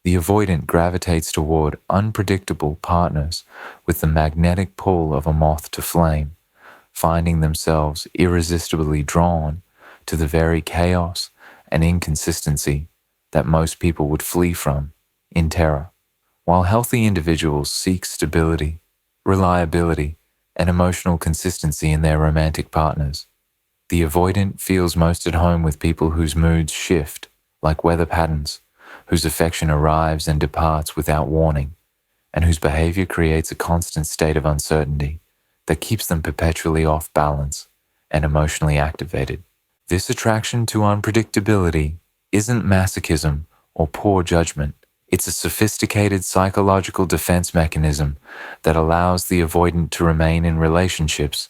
The avoidant gravitates toward unpredictable partners with the magnetic pull of a moth to flame, finding themselves irresistibly drawn to the very chaos and inconsistency that most people would flee from in terror. While healthy individuals seek stability, reliability, and emotional consistency in their romantic partners, the avoidant feels most at home with people whose moods shift like weather patterns, whose affection arrives and departs without warning, and whose behavior creates a constant state of uncertainty that keeps them perpetually off balance and emotionally activated. This attraction to unpredictability isn't masochism or poor judgment. It's a sophisticated psychological defense mechanism that allows the avoidant to remain in relationships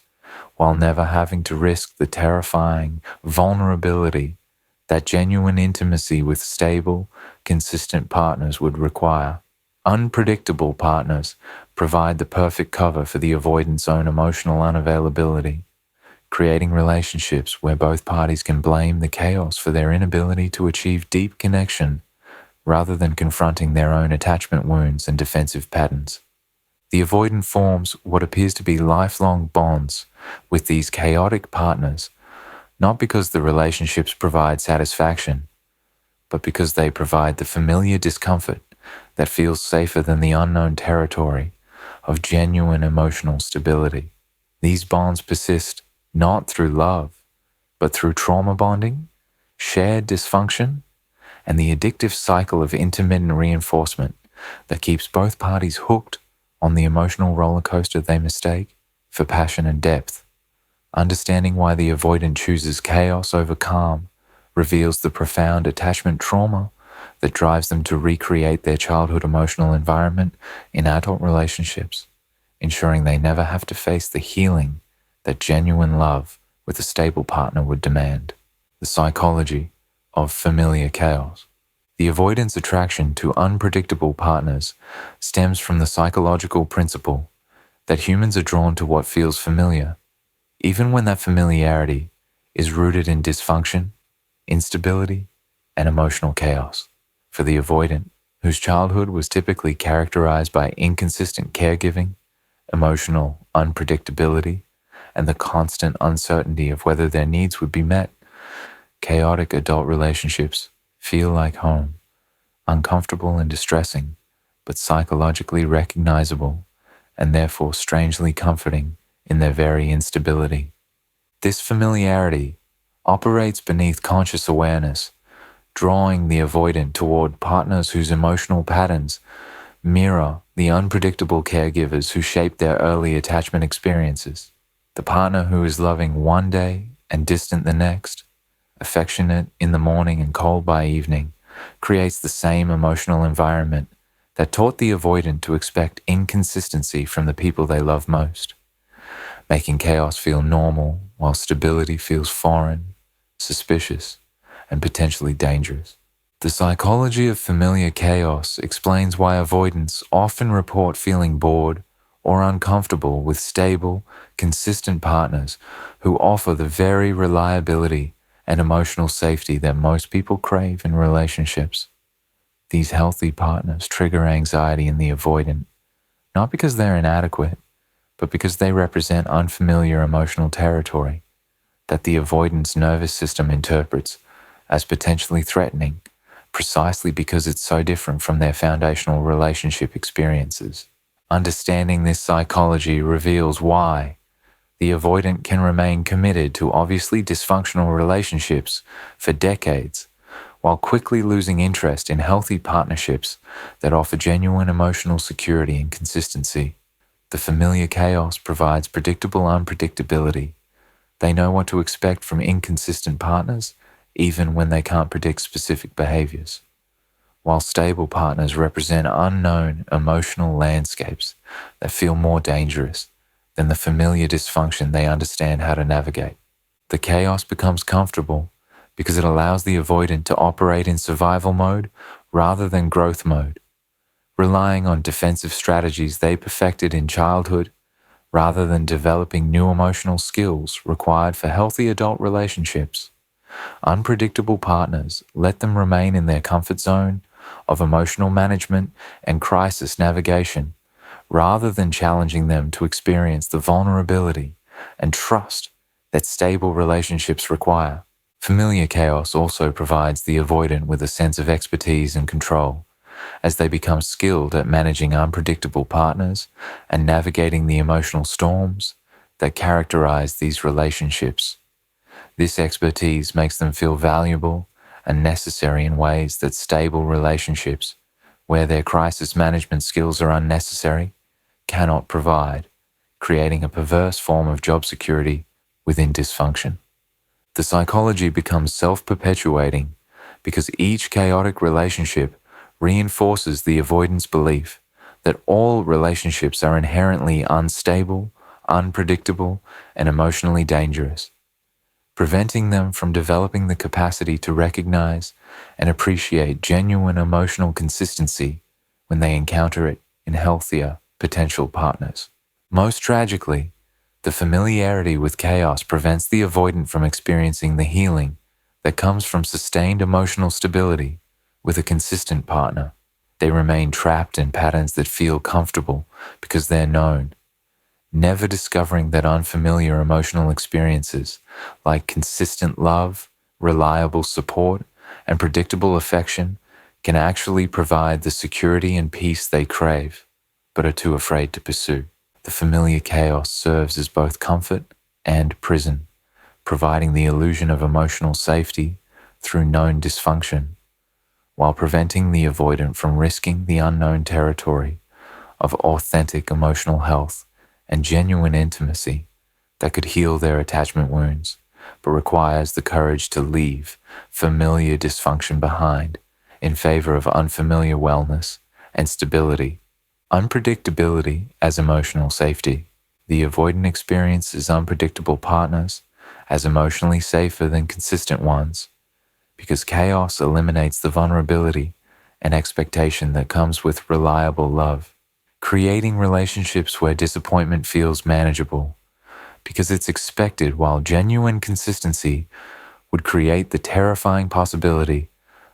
while never having to risk the terrifying vulnerability that genuine intimacy with stable, consistent partners would require. Unpredictable partners provide the perfect cover for the avoidant's own emotional unavailability, creating relationships where both parties can blame the chaos for their inability to achieve deep connection rather than confronting their own attachment wounds and defensive patterns. The avoidant forms what appears to be lifelong bonds with these chaotic partners, not because the relationships provide satisfaction, but because they provide the familiar discomfort that feels safer than the unknown territory of genuine emotional stability. These bonds persist not through love, but through trauma bonding, shared dysfunction, and the addictive cycle of intermittent reinforcement that keeps both parties hooked on the emotional roller coaster they mistake for passion and depth. Understanding why the avoidant chooses chaos over calm reveals the profound attachment trauma that drives them to recreate their childhood emotional environment in adult relationships, ensuring they never have to face the healing that genuine love with a stable partner would demand. The psychology of familiar chaos. The avoidant's attraction to unpredictable partners stems from the psychological principle that humans are drawn to what feels familiar, even when that familiarity is rooted in dysfunction, instability, and emotional chaos. For the avoidant, whose childhood was typically characterized by inconsistent caregiving, emotional unpredictability, and the constant uncertainty of whether their needs would be met, chaotic adult relationships feel like home, uncomfortable and distressing, but psychologically recognizable and therefore strangely comforting in their very instability. This familiarity operates beneath conscious awareness, drawing the avoidant toward partners whose emotional patterns mirror the unpredictable caregivers who shape their early attachment experiences. The partner who is loving one day and distant the next, affectionate in the morning and cold by evening, creates the same emotional environment that taught the avoidant to expect inconsistency from the people they love most, making chaos feel normal while stability feels foreign, suspicious, and potentially dangerous. The psychology of familiar chaos explains why avoidants often report feeling bored or uncomfortable with stable, consistent partners who offer the very reliability and emotional safety that most people crave in relationships. These healthy partners trigger anxiety in the avoidant, not because they're inadequate, but because they represent unfamiliar emotional territory that the avoidant's nervous system interprets as potentially threatening, precisely because it's so different from their foundational relationship experiences. Understanding this psychology reveals why the avoidant can remain committed to obviously dysfunctional relationships for decades, while quickly losing interest in healthy partnerships that offer genuine emotional security and consistency. The familiar chaos provides predictable unpredictability. They know what to expect from inconsistent partners, even when they can't predict specific behaviors, while stable partners represent unknown emotional landscapes that feel more dangerous than the familiar dysfunction they understand how to navigate. The chaos becomes comfortable because it allows the avoidant to operate in survival mode rather than growth mode, relying on defensive strategies they perfected in childhood rather than developing new emotional skills required for healthy adult relationships. Unpredictable partners let them remain in their comfort zone of emotional management and crisis navigation, rather than challenging them to experience the vulnerability and trust that stable relationships require. Familiar chaos also provides the avoidant with a sense of expertise and control, as they become skilled at managing unpredictable partners and navigating the emotional storms that characterize these relationships. This expertise makes them feel valuable and necessary in ways that stable relationships, where their crisis management skills are unnecessary, cannot provide, creating a perverse form of job security within dysfunction. The psychology becomes self-perpetuating because each chaotic relationship reinforces the avoidance belief that all relationships are inherently unstable, unpredictable, and emotionally dangerous, preventing them from developing the capacity to recognize and appreciate genuine emotional consistency when they encounter it in healthier potential partners. Most tragically, the familiarity with chaos prevents the avoidant from experiencing the healing that comes from sustained emotional stability with a consistent partner. They remain trapped in patterns that feel comfortable because they're known, never discovering that unfamiliar emotional experiences like consistent love, reliable support, and predictable affection can actually provide the security and peace they crave, but are too afraid to pursue. The familiar chaos serves as both comfort and prison, providing the illusion of emotional safety through known dysfunction, while preventing the avoidant from risking the unknown territory of authentic emotional health and genuine intimacy that could heal their attachment wounds, but requires the courage to leave familiar dysfunction behind in favor of unfamiliar wellness and stability. Unpredictability as emotional safety. The avoidant experiences unpredictable partners as emotionally safer than consistent ones, because chaos eliminates the vulnerability and expectation that comes with reliable love, creating relationships where disappointment feels manageable, because it's expected, while genuine consistency would create the terrifying possibility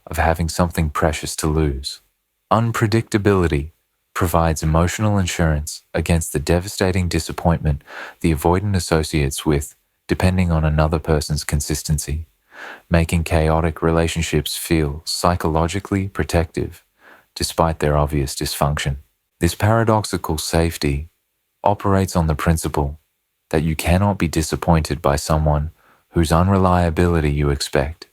of having something precious to lose. Unpredictability provides emotional insurance against the devastating disappointment the avoidant associates with depending on another person's consistency, making chaotic relationships feel psychologically protective despite their obvious dysfunction. This paradoxical safety operates on the principle that you cannot be disappointed by someone whose unreliability you expect,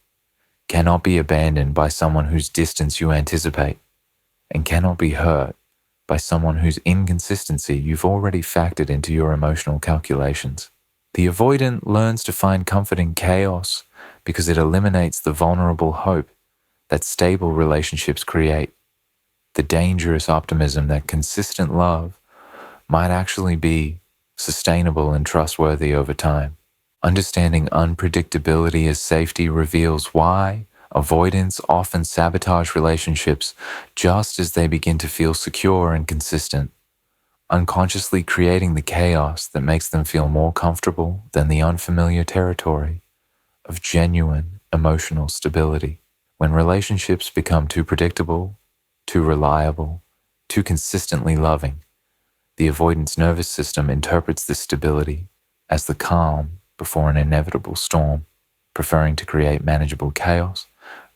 cannot be abandoned by someone whose distance you anticipate, and cannot be hurt by someone whose inconsistency you've already factored into your emotional calculations. The avoidant learns to find comfort in chaos because it eliminates the vulnerable hope that stable relationships create, the dangerous optimism that consistent love might actually be sustainable and trustworthy over time. Understanding unpredictability as safety reveals why avoidants often sabotage relationships just as they begin to feel secure and consistent, unconsciously creating the chaos that makes them feel more comfortable than the unfamiliar territory of genuine emotional stability. When relationships become too predictable, too reliable, too consistently loving, the avoidance nervous system interprets this stability as the calm before an inevitable storm, preferring to create manageable chaos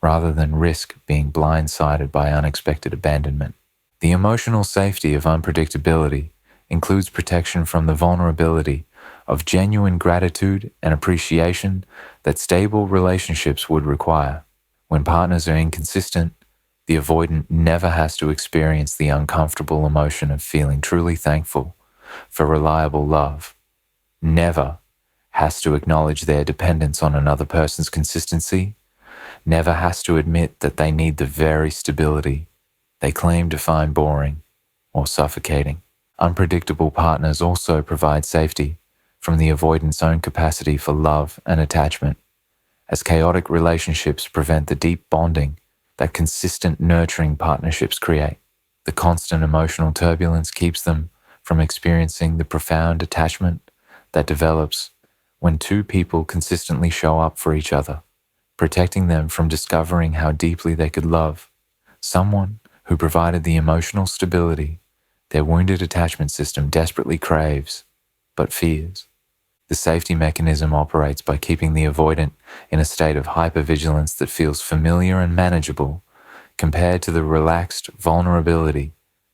rather than risk being blindsided by unexpected abandonment. The emotional safety of unpredictability includes protection from the vulnerability of genuine gratitude and appreciation that stable relationships would require. When partners are inconsistent, the avoidant never has to experience the uncomfortable emotion of feeling truly thankful for reliable love, never has to acknowledge their dependence on another person's consistency, never has to admit that they need the very stability they claim to find boring or suffocating. Unpredictable partners also provide safety from the avoidant's own capacity for love and attachment, as chaotic relationships prevent the deep bonding that consistent nurturing partnerships create. The constant emotional turbulence keeps them from experiencing the profound attachment that develops when two people consistently show up for each other, protecting them from discovering how deeply they could love someone who provided the emotional stability their wounded attachment system desperately craves but fears. The safety mechanism operates by keeping the avoidant in a state of hypervigilance that feels familiar and manageable compared to the relaxed vulnerability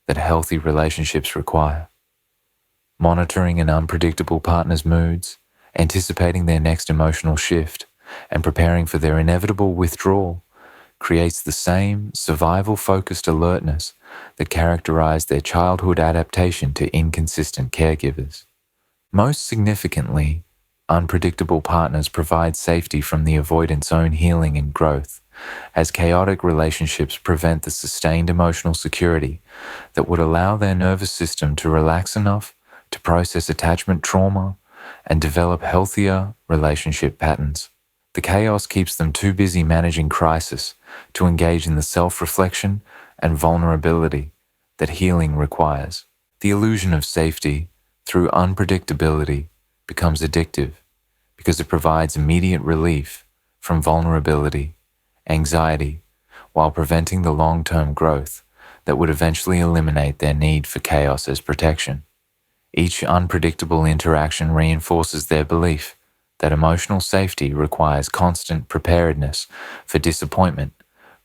that healthy relationships require. Monitoring an unpredictable partner's moods, anticipating their next emotional shift, and preparing for their inevitable withdrawal creates the same survival-focused alertness that characterized their childhood adaptation to inconsistent caregivers. Most significantly, unpredictable partners provide safety from the avoidant's own healing and growth, as chaotic relationships prevent the sustained emotional security that would allow their nervous system to relax enough to process attachment trauma and develop healthier relationship patterns. The chaos keeps them too busy managing crisis to engage in the self-reflection and vulnerability that healing requires. The illusion of safety through unpredictability becomes addictive because it provides immediate relief from vulnerability, anxiety, while preventing the long-term growth that would eventually eliminate their need for chaos as protection. Each unpredictable interaction reinforces their belief that emotional safety requires constant preparedness for disappointment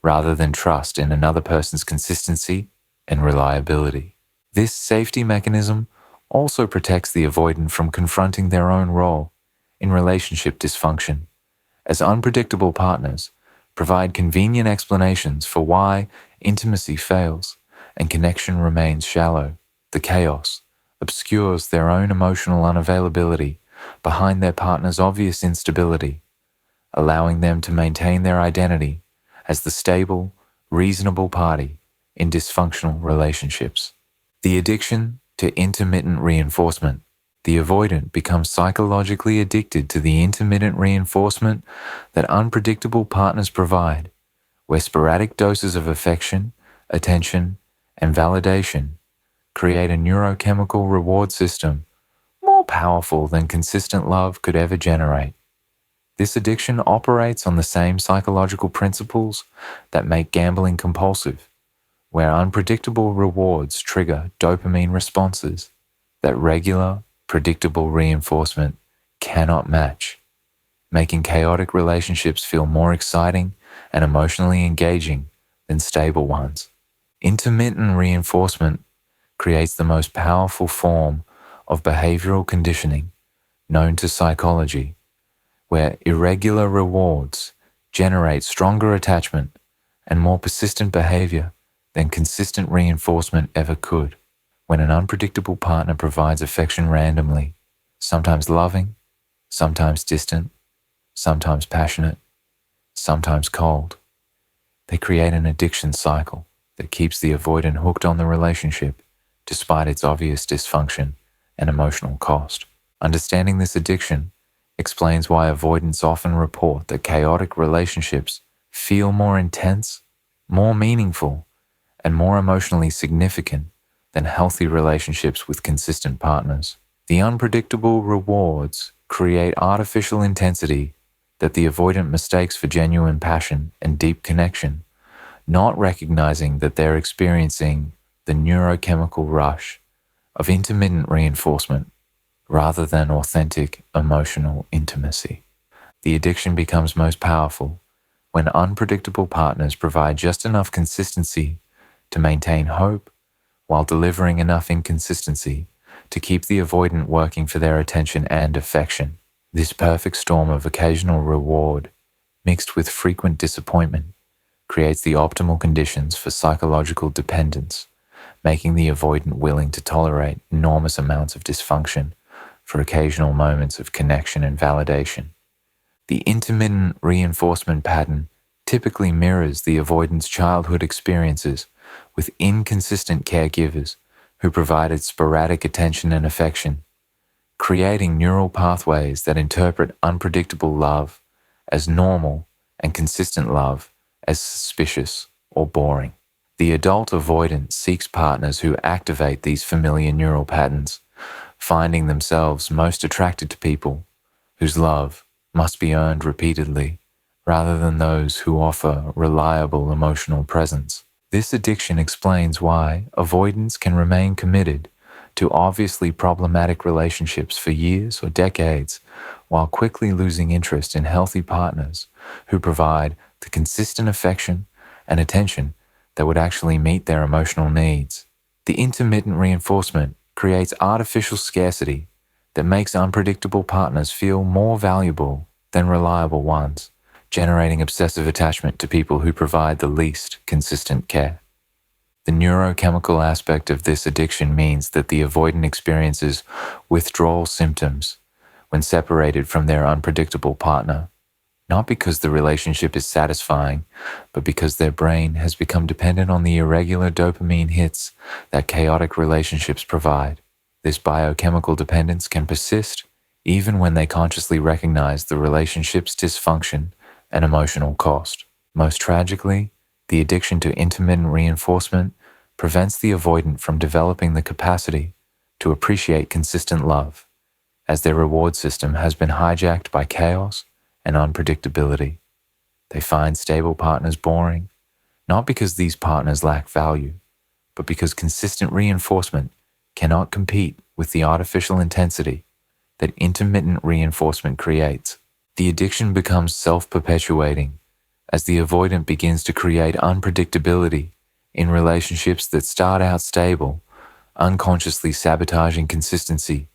rather than trust in another person's consistency and reliability. This safety mechanism also protects the avoidant from confronting their own role in relationship dysfunction, as unpredictable partners provide convenient explanations for why intimacy fails and connection remains shallow. The chaos obscures their own emotional unavailability behind their partner's obvious instability, allowing them to maintain their identity as the stable, reasonable party in dysfunctional relationships. The addiction to intermittent reinforcement. The avoidant becomes psychologically addicted to the intermittent reinforcement that unpredictable partners provide, where sporadic doses of affection, attention, and validation create a neurochemical reward system more powerful than consistent love could ever generate. This addiction operates on the same psychological principles that make gambling compulsive, where unpredictable rewards trigger dopamine responses that regular, predictable reinforcement cannot match, making chaotic relationships feel more exciting and emotionally engaging than stable ones. Intermittent reinforcement creates the most powerful form of behavioral conditioning known to psychology, where irregular rewards generate stronger attachment and more persistent behavior than consistent reinforcement ever could. When an unpredictable partner provides affection randomly, sometimes loving, sometimes distant, sometimes passionate, sometimes cold, they create an addiction cycle that keeps the avoidant hooked on the relationship despite its obvious dysfunction and emotional cost. Understanding this addiction explains why avoidants often report that chaotic relationships feel more intense, more meaningful, and more emotionally significant than healthy relationships with consistent partners. The unpredictable rewards create artificial intensity that the avoidant mistakes for genuine passion and deep connection, not recognizing that they're experiencing the neurochemical rush of intermittent reinforcement rather than authentic emotional intimacy. The addiction becomes most powerful when unpredictable partners provide just enough consistency to maintain hope while delivering enough inconsistency to keep the avoidant working for their attention and affection. This perfect storm of occasional reward, mixed with frequent disappointment, creates the optimal conditions for psychological dependence, making the avoidant willing to tolerate enormous amounts of dysfunction for occasional moments of connection and validation. The intermittent reinforcement pattern typically mirrors the avoidant's childhood experiences with inconsistent caregivers who provided sporadic attention and affection, creating neural pathways that interpret unpredictable love as normal and consistent love as suspicious or boring. The adult avoidant seeks partners who activate these familiar neural patterns, finding themselves most attracted to people whose love must be earned repeatedly, rather than those who offer reliable emotional presence. This addiction explains why avoidants can remain committed to obviously problematic relationships for years or decades, while quickly losing interest in healthy partners who provide the consistent affection and attention that would actually meet their emotional needs. The intermittent reinforcement creates artificial scarcity that makes unpredictable partners feel more valuable than reliable ones, generating obsessive attachment to people who provide the least consistent care. The neurochemical aspect of this addiction means that the avoidant experiences withdrawal symptoms when separated from their unpredictable partner, not because the relationship is satisfying, but because their brain has become dependent on the irregular dopamine hits that chaotic relationships provide. This biochemical dependence can persist even when they consciously recognize the relationship's dysfunction and emotional cost. Most tragically, the addiction to intermittent reinforcement prevents the avoidant from developing the capacity to appreciate consistent love, as their reward system has been hijacked by chaos and unpredictability. They find stable partners boring, not because these partners lack value, but because consistent reinforcement cannot compete with the artificial intensity that intermittent reinforcement creates. The addiction becomes self-perpetuating as the avoidant begins to create unpredictability in relationships that start out stable, unconsciously sabotaging consistency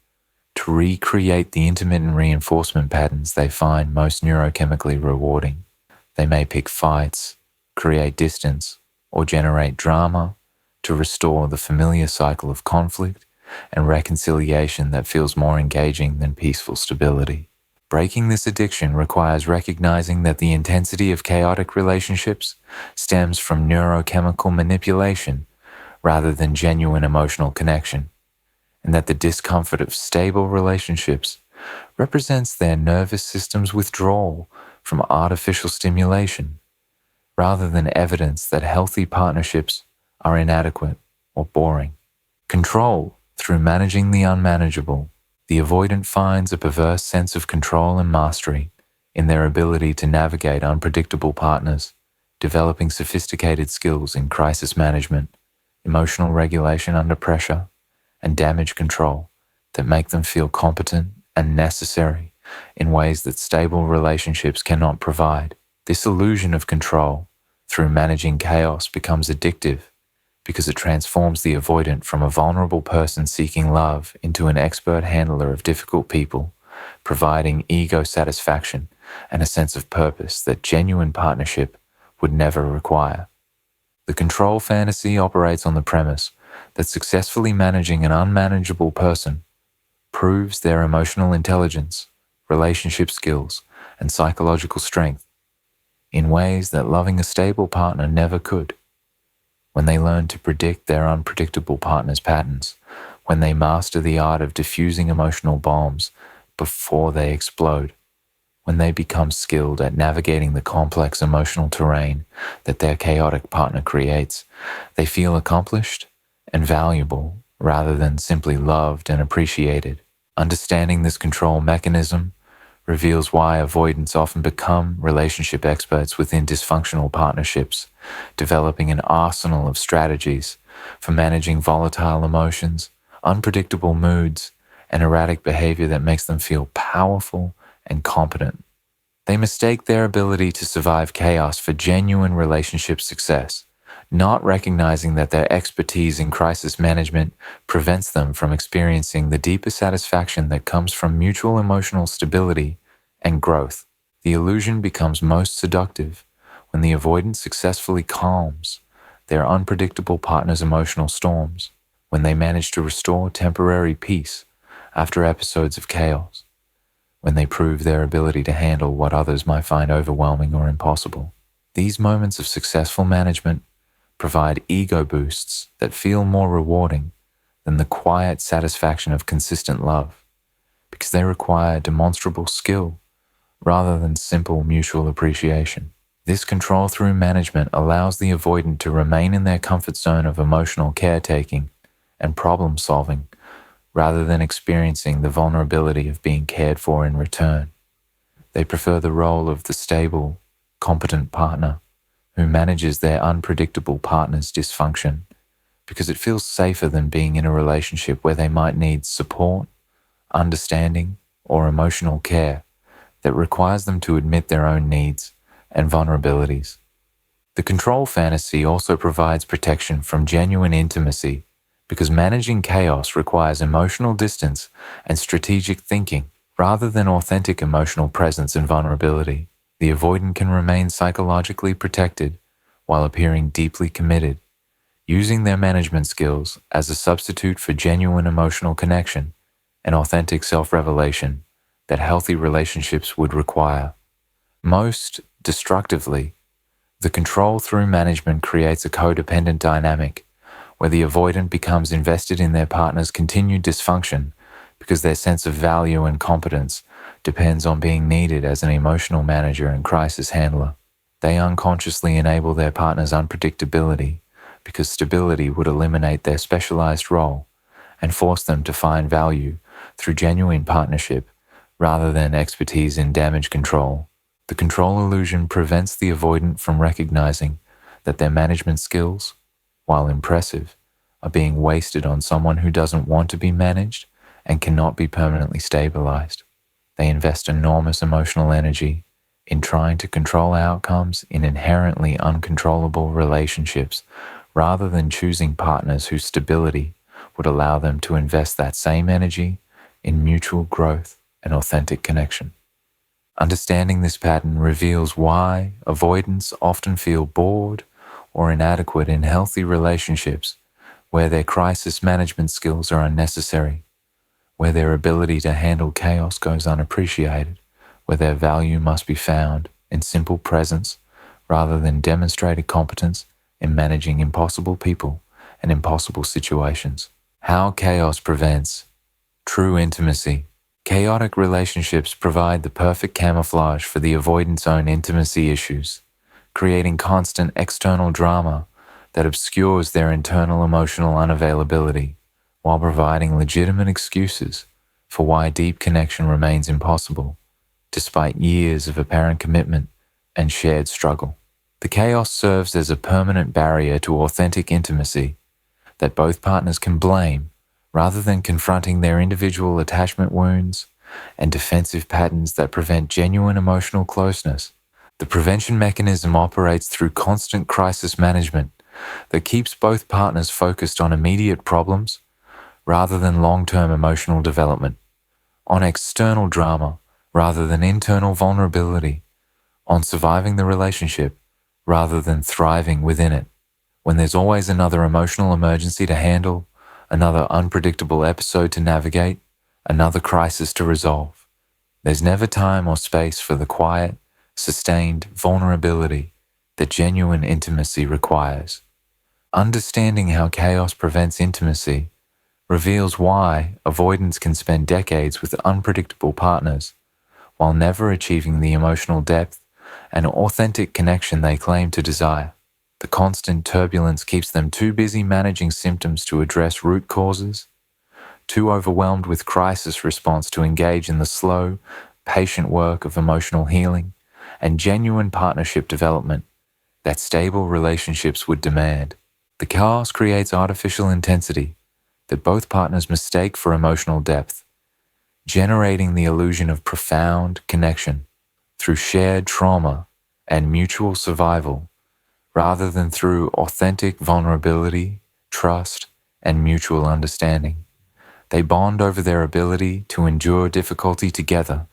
to recreate the intermittent reinforcement patterns they find most neurochemically rewarding. They may pick fights, create distance, or generate drama to restore the familiar cycle of conflict and reconciliation that feels more engaging than peaceful stability. Breaking this addiction requires recognizing that the intensity of chaotic relationships stems from neurochemical manipulation rather than genuine emotional connection, and that the discomfort of stable relationships represents their nervous system's withdrawal from artificial stimulation, rather than evidence that healthy partnerships are inadequate or boring. Control through managing the unmanageable. The avoidant finds a perverse sense of control and mastery in their ability to navigate unpredictable partners, developing sophisticated skills in crisis management, emotional regulation under pressure, and damage control that make them feel competent and necessary in ways that stable relationships cannot provide. This illusion of control through managing chaos becomes addictive because it transforms the avoidant from a vulnerable person seeking love into an expert handler of difficult people, providing ego satisfaction and a sense of purpose that genuine partnership would never require. The control fantasy operates on the premise that successfully managing an unmanageable person proves their emotional intelligence, relationship skills, and psychological strength in ways that loving a stable partner never could. When they learn to predict their unpredictable partner's patterns, when they master the art of diffusing emotional bombs before they explode, when they become skilled at navigating the complex emotional terrain that their chaotic partner creates, they feel accomplished and valuable rather than simply loved and appreciated. Understanding this control mechanism reveals why avoidants often become relationship experts within dysfunctional partnerships, developing an arsenal of strategies for managing volatile emotions, unpredictable moods, and erratic behavior that makes them feel powerful and competent. They mistake their ability to survive chaos for genuine relationship success, not recognizing that their expertise in crisis management prevents them from experiencing the deeper satisfaction that comes from mutual emotional stability and growth. The illusion becomes most seductive when the avoidant successfully calms their unpredictable partner's emotional storms, when they manage to restore temporary peace after episodes of chaos, when they prove their ability to handle what others might find overwhelming or impossible. These moments of successful management provide ego boosts that feel more rewarding than the quiet satisfaction of consistent love, because they require demonstrable skill rather than simple mutual appreciation. This control through management allows the avoidant to remain in their comfort zone of emotional caretaking and problem solving rather than experiencing the vulnerability of being cared for in return. They prefer the role of the stable, competent partner who manages their unpredictable partner's dysfunction because it feels safer than being in a relationship where they might need support, understanding, or emotional care that requires them to admit their own needs and vulnerabilities. The control fantasy also provides protection from genuine intimacy because managing chaos requires emotional distance and strategic thinking rather than authentic emotional presence and vulnerability. The avoidant can remain psychologically protected while appearing deeply committed, using their management skills as a substitute for genuine emotional connection and authentic self-revelation that healthy relationships would require. Most destructively, the control through management creates a codependent dynamic where the avoidant becomes invested in their partner's continued dysfunction because their sense of value and competence depends on being needed as an emotional manager and crisis handler. They unconsciously enable their partner's unpredictability because stability would eliminate their specialized role and force them to find value through genuine partnership rather than expertise in damage control. The control illusion prevents the avoidant from recognizing that their management skills, while impressive, are being wasted on someone who doesn't want to be managed and cannot be permanently stabilized. They invest enormous emotional energy in trying to control outcomes in inherently uncontrollable relationships rather than choosing partners whose stability would allow them to invest that same energy in mutual growth and authentic connection. Understanding this pattern reveals why avoidants often feel bored or inadequate in healthy relationships where their crisis management skills are unnecessary, where their ability to handle chaos goes unappreciated, where their value must be found in simple presence rather than demonstrated competence in managing impossible people and impossible situations. How chaos prevents true intimacy. Chaotic relationships provide the perfect camouflage for the avoidant's own intimacy issues, creating constant external drama that obscures their internal emotional unavailability while providing legitimate excuses for why deep connection remains impossible, despite years of apparent commitment and shared struggle. The chaos serves as a permanent barrier to authentic intimacy that both partners can blame rather than confronting their individual attachment wounds and defensive patterns that prevent genuine emotional closeness. The prevention mechanism operates through constant crisis management that keeps both partners focused on immediate problems rather than long-term emotional development, on external drama rather than internal vulnerability, on surviving the relationship rather than thriving within it. When there's always another emotional emergency to handle, another unpredictable episode to navigate, another crisis to resolve, there's never time or space for the quiet, sustained vulnerability that genuine intimacy requires. Understanding how chaos prevents intimacy reveals why avoidants can spend decades with unpredictable partners while never achieving the emotional depth and authentic connection they claim to desire. The constant turbulence keeps them too busy managing symptoms to address root causes, too overwhelmed with crisis response to engage in the slow, patient work of emotional healing and genuine partnership development that stable relationships would demand. The chaos creates artificial intensity that both partners mistake for emotional depth, generating the illusion of profound connection through shared trauma and mutual survival rather than through authentic vulnerability, trust, and mutual understanding. They bond over their ability to endure difficulty together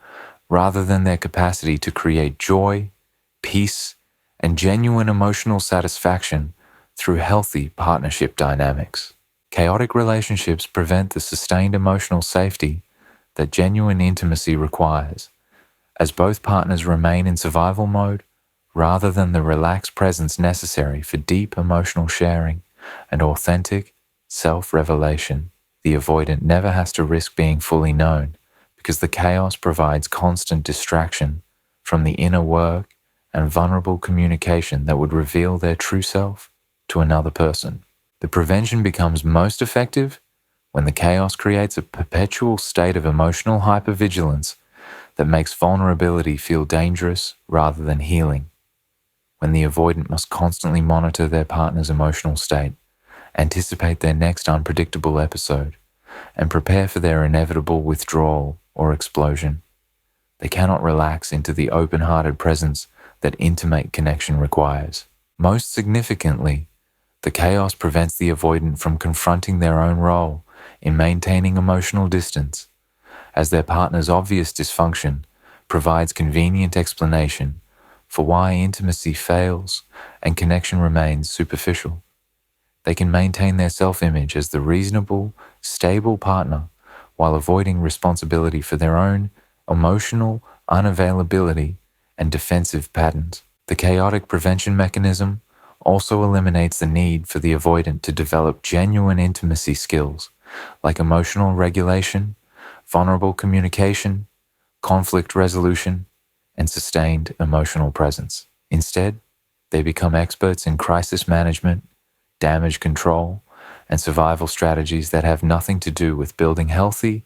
rather than their capacity to create joy, peace, and genuine emotional satisfaction through healthy partnership dynamics. Chaotic relationships prevent the sustained emotional safety that genuine intimacy requires, as both partners remain in survival mode rather than the relaxed presence necessary for deep emotional sharing and authentic self-revelation. The avoidant never has to risk being fully known because the chaos provides constant distraction from the inner work and vulnerable communication that would reveal their true self to another person. The prevention becomes most effective when the chaos creates a perpetual state of emotional hypervigilance that makes vulnerability feel dangerous rather than healing. when the avoidant must constantly monitor their partner's emotional state, anticipate their next unpredictable episode, and prepare for their inevitable withdrawal or explosion. They cannot relax into the open-hearted presence that intimate connection requires. Most significantly, the chaos prevents the avoidant from confronting their own role in maintaining emotional distance, as their partner's obvious dysfunction provides convenient explanation for why intimacy fails and connection remains superficial. They can maintain their self-image as the reasonable, stable partner while avoiding responsibility for their own emotional unavailability and defensive patterns. The chaotic prevention mechanism also eliminates the need for the avoidant to develop genuine intimacy skills like emotional regulation, vulnerable communication, conflict resolution, and sustained emotional presence. Instead, they become experts in crisis management, damage control, and survival strategies that have nothing to do with building healthy,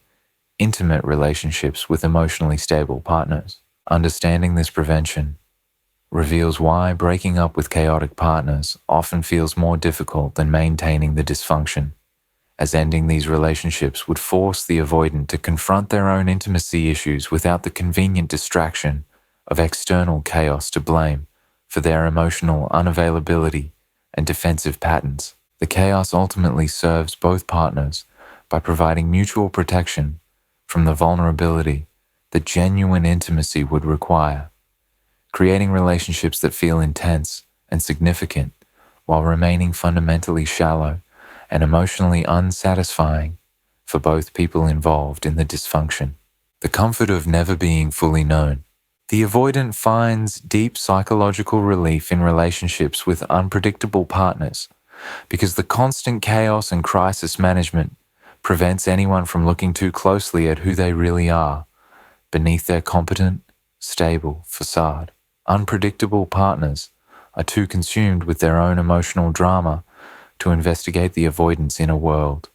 intimate relationships with emotionally stable partners. Understanding this prevention reveals why breaking up with chaotic partners often feels more difficult than maintaining the dysfunction, as ending these relationships would force the avoidant to confront their own intimacy issues without the convenient distraction of external chaos to blame for their emotional unavailability and defensive patterns. The chaos ultimately serves both partners by providing mutual protection from the vulnerability that genuine intimacy would require, creating relationships that feel intense and significant while remaining fundamentally shallow and emotionally unsatisfying for both people involved in the dysfunction. The comfort of never being fully known. The avoidant finds deep psychological relief in relationships with unpredictable partners because the constant chaos and crisis management prevents anyone from looking too closely at who they really are beneath their competent, stable facade. Unpredictable partners are too consumed with their own emotional drama to investigate the avoidant's inner world,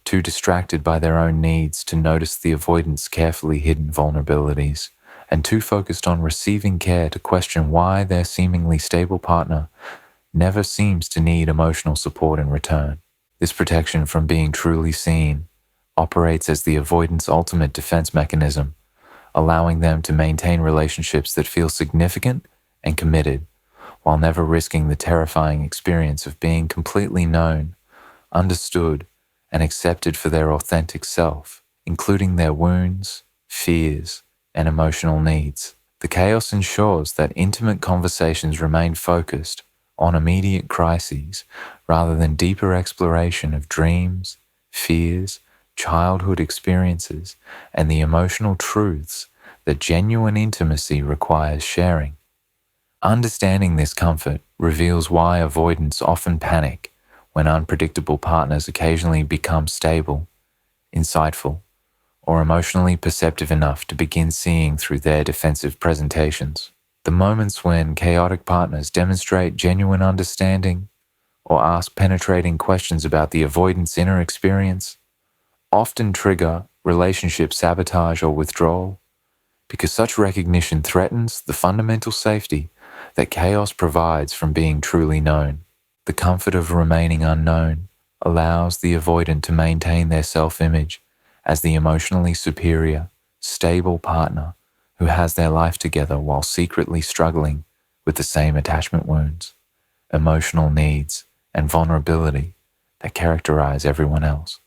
too distracted by their own needs to notice the avoidant's carefully hidden vulnerabilities, and too focused on receiving care to question why their seemingly stable partner never seems to need emotional support in return. This protection from being truly seen operates as the avoidant's ultimate defense mechanism, allowing them to maintain relationships that feel significant and committed, while never risking the terrifying experience of being completely known, understood, and accepted for their authentic self, including their wounds, fears, and emotional needs. The chaos ensures that intimate conversations remain focused on immediate crises rather than deeper exploration of dreams, fears, childhood experiences, and the emotional truths that genuine intimacy requires sharing. Understanding this comfort reveals why avoidants often panic when unpredictable partners occasionally become stable, insightful, or emotionally perceptive enough to begin seeing through their defensive presentations. The moments when chaotic partners demonstrate genuine understanding or ask penetrating questions about the avoidant's inner experience often trigger relationship sabotage or withdrawal, because such recognition threatens the fundamental safety that chaos provides from being truly known. The comfort of remaining unknown allows the avoidant to maintain their self-image as the emotionally superior, stable partner who has their life together while secretly struggling with the same attachment wounds, emotional needs, and vulnerability that characterize everyone else.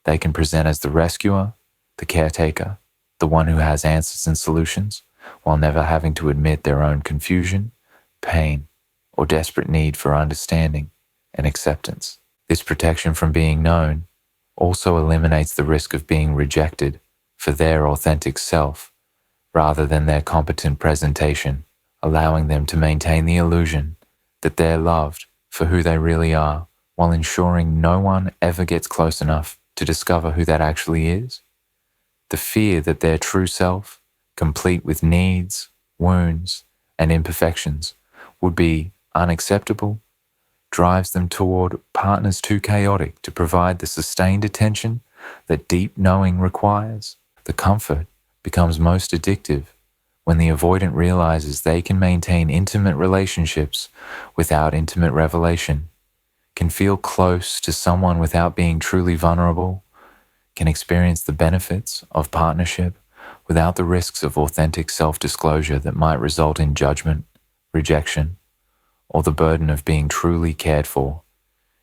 They can present as the rescuer, the caretaker, the one who has answers and solutions, while never having to admit their own confusion, pain, or desperate need for understanding and acceptance. This protection from being known also eliminates the risk of being rejected for their authentic self rather than their competent presentation, allowing them to maintain the illusion that they're loved for who they really are, while ensuring no one ever gets close enough to discover who that actually is. The fear that their true self, complete with needs, wounds, and imperfections, would be unacceptable, drives them toward partners too chaotic to provide the sustained attention that deep knowing requires. The comfort becomes most addictive when the avoidant realizes they can maintain intimate relationships without intimate revelation, can feel close to someone without being truly vulnerable, can experience the benefits of partnership without the risks of authentic self-disclosure that might result in judgment, rejection, or the burden of being truly cared for,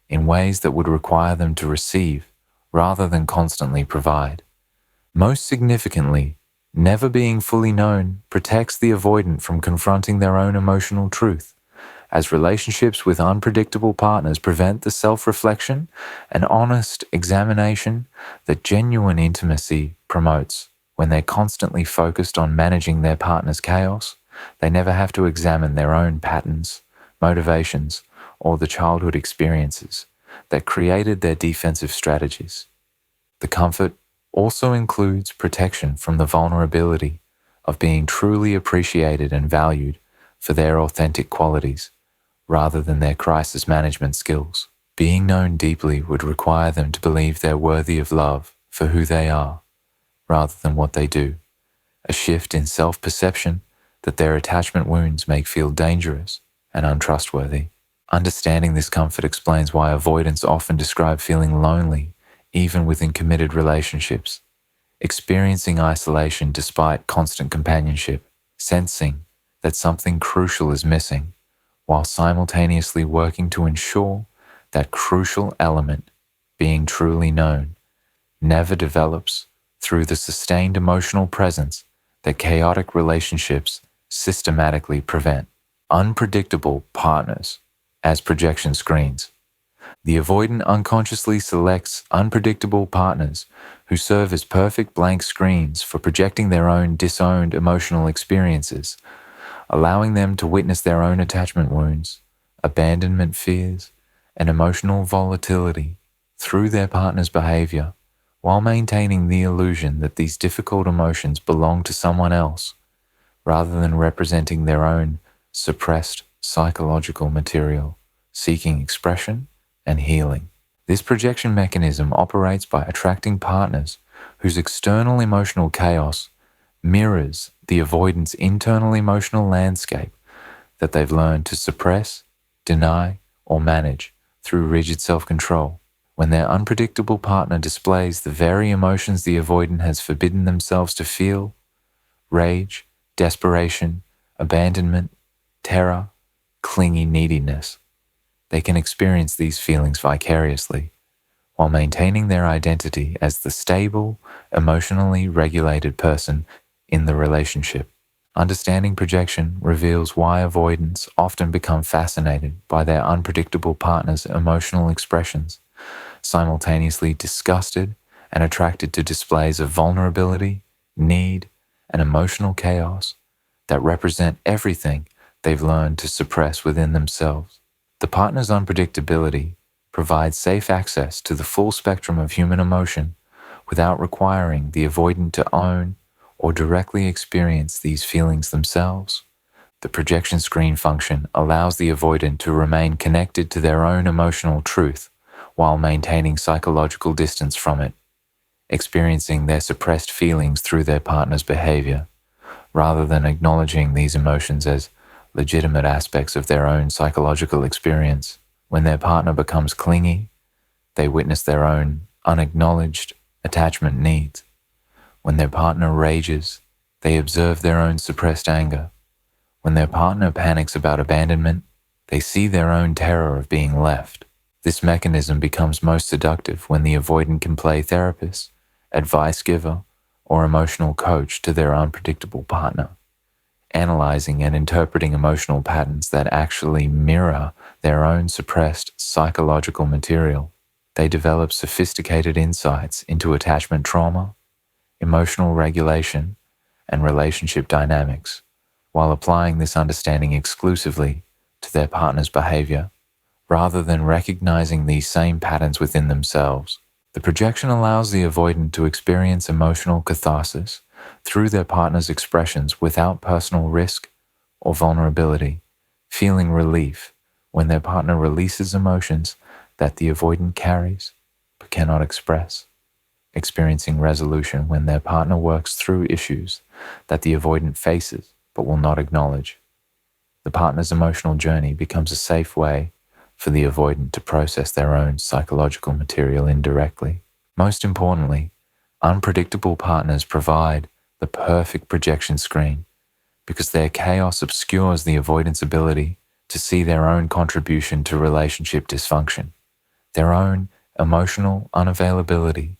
in ways that would require them to receive rather than constantly provide. Most significantly, never being fully known protects the avoidant from confronting their own emotional truth, as relationships with unpredictable partners prevent the self-reflection and honest examination that genuine intimacy promotes. When they're constantly focused on managing their partner's chaos, they never have to examine their own patterns, motivations, or the childhood experiences that created their defensive strategies. The comfort also includes protection from the vulnerability of being truly appreciated and valued for their authentic qualities, rather than their crisis management skills. Being known deeply would require them to believe they're worthy of love for who they are, rather than what they do, a shift in self-perception that their attachment wounds make feel dangerous and untrustworthy. Understanding this comfort explains why avoidants often describe feeling lonely even within committed relationships, experiencing isolation despite constant companionship, sensing that something crucial is missing, while simultaneously working to ensure that crucial element, being truly known, never develops through the sustained emotional presence that chaotic relationships systematically prevent. Unpredictable partners as projection screens. The avoidant unconsciously selects unpredictable partners who serve as perfect blank screens for projecting their own disowned emotional experiences, allowing them to witness their own attachment wounds, abandonment fears, and emotional volatility through their partner's behavior, while maintaining the illusion that these difficult emotions belong to someone else, rather than representing their own suppressed psychological material, seeking expression and healing. This projection mechanism operates by attracting partners whose external emotional chaos mirrors the avoidant's internal emotional landscape that they've learned to suppress, deny, or manage through rigid self-control. When their unpredictable partner displays the very emotions the avoidant has forbidden themselves to feel, rage, desperation, abandonment, terror, clingy neediness, they can experience these feelings vicariously, while maintaining their identity as the stable, emotionally regulated person in the relationship. Understanding projection reveals why avoidants often become fascinated by their unpredictable partner's emotional expressions, simultaneously disgusted and attracted to displays of vulnerability, need, and emotional chaos that represent everything they've learned to suppress within themselves. The partner's unpredictability provides safe access to the full spectrum of human emotion without requiring the avoidant to own or directly experience these feelings themselves. The projection screen function allows the avoidant to remain connected to their own emotional truth while maintaining psychological distance from it, experiencing their suppressed feelings through their partner's behavior, rather than acknowledging these emotions as legitimate aspects of their own psychological experience. When their partner becomes clingy, they witness their own unacknowledged attachment needs. When their partner rages, they observe their own suppressed anger. When their partner panics about abandonment, they see their own terror of being left. This mechanism becomes most seductive when the avoidant can play therapist, advice giver, or emotional coach to their unpredictable partner, analyzing and interpreting emotional patterns that actually mirror their own suppressed psychological material. They develop sophisticated insights into attachment trauma, emotional regulation, and relationship dynamics, while applying this understanding exclusively to their partner's behavior, rather than recognizing these same patterns within themselves. The projection allows the avoidant to experience emotional catharsis through their partner's expressions without personal risk or vulnerability, feeling relief when their partner releases emotions that the avoidant carries but cannot express, experiencing resolution when their partner works through issues that the avoidant faces but will not acknowledge. The partner's emotional journey becomes a safe way for the avoidant to process their own psychological material indirectly. Most importantly, unpredictable partners provide the perfect projection screen because their chaos obscures the avoidant's ability to see their own contribution to relationship dysfunction, their own emotional unavailability,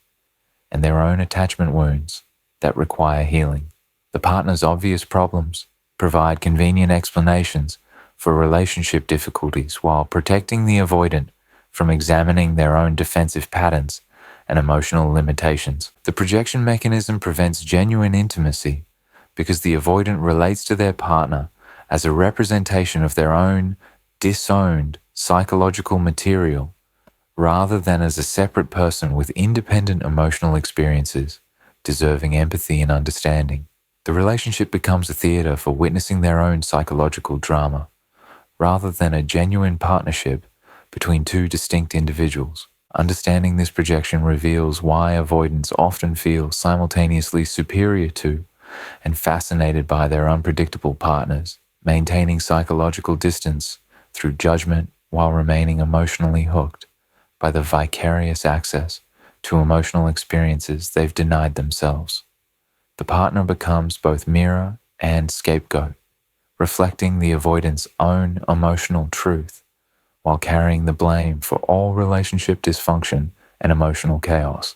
and their own attachment wounds that require healing. The partner's obvious problems provide convenient explanations for relationship difficulties while protecting the avoidant from examining their own defensive patterns and emotional limitations. The projection mechanism prevents genuine intimacy because the avoidant relates to their partner as a representation of their own disowned psychological material rather than as a separate person with independent emotional experiences deserving empathy and understanding. The relationship becomes a theater for witnessing their own psychological drama, rather than a genuine partnership between two distinct individuals. Understanding this projection reveals why avoidants often feel simultaneously superior to and fascinated by their unpredictable partners, maintaining psychological distance through judgment while remaining emotionally hooked by the vicarious access to emotional experiences they've denied themselves. The partner becomes both mirror and scapegoat, reflecting the avoidant's own emotional truth while carrying the blame for all relationship dysfunction and emotional chaos.